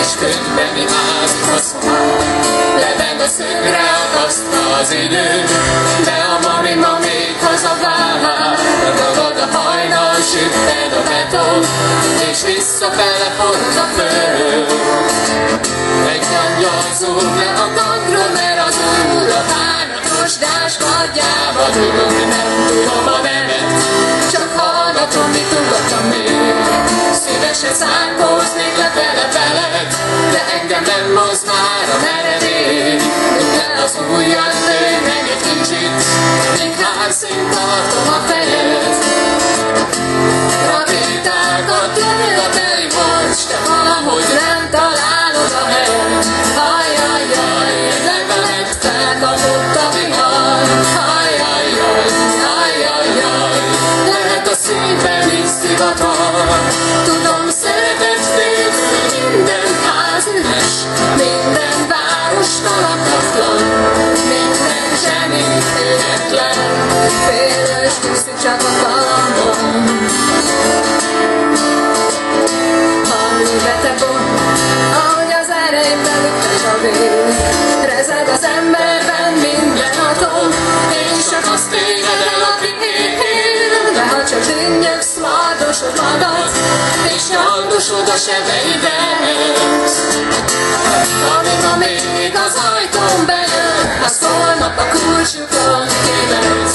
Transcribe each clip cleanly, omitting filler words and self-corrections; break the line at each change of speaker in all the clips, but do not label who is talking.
és könyvbeni házik a szobán. Lebeg a szögre akasztva az idő, de a mami még hazavár. Ragad a hajnal, süpped a beton, és visszafele forog a föld. Egy angyal zúg le a gangról, mert az úr a bánatos dás kardjába dugog. Nem tudom a nevet, csak hallgatom, mit ugatom még. Szívesen szárkoznék lefele veled, de engem nem mozd már a meredék. De az ujjad lő meg egy kicsit, még hárszín tartom a fejed. Rakétákat lövő a tejbocs, de valahogy nem találod a helyet. Ajajjaj, leveled felkapott a vihar. Ajajjaj, ajajjaj, lehet a szívben is szivatar. Tudom, szereted féltől minden ház üres, minden város lakatlan, minden zseni ügyetlen, félős úszik csak a kalandon. Hallj te bont, ahogy az erejében üttes a vér, rezeg az emberben minden atom, és csak azt téged el a vér. De ha csak dünnyögsz, mardosod magad, és nyaldosod a sebeidet. Ami ma még az ajtón bejön, az holnap a kulcsukon kivet.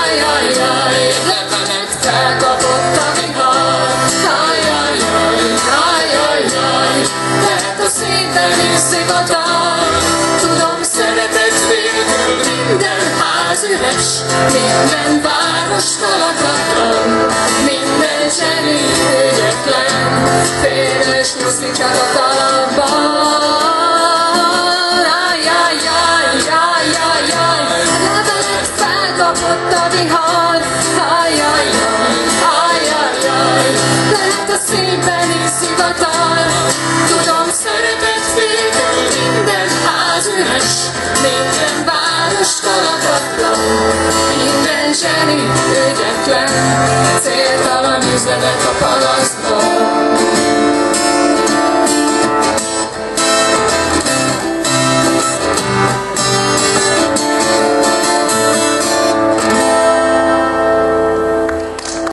Ajajjaj, leveled felkapott a vihar. Ajajjaj, ajajjaj, lehet a szívben is szivatar. Tudom, szereted végül minden ház üres, minden város lakatlan, minden zseni ügyetlen, félős nyuszik csak a kalapban. Ajajjaj, ajajjaj, leveled felkapott a vihar. Ajajjaj, ajajjaj, lehet a szívben is szivatar. Tudom, szereted végül minden ház üres, minden város lakatlan, minden zseni ügyetlen, céltalan üzletek a panaszban.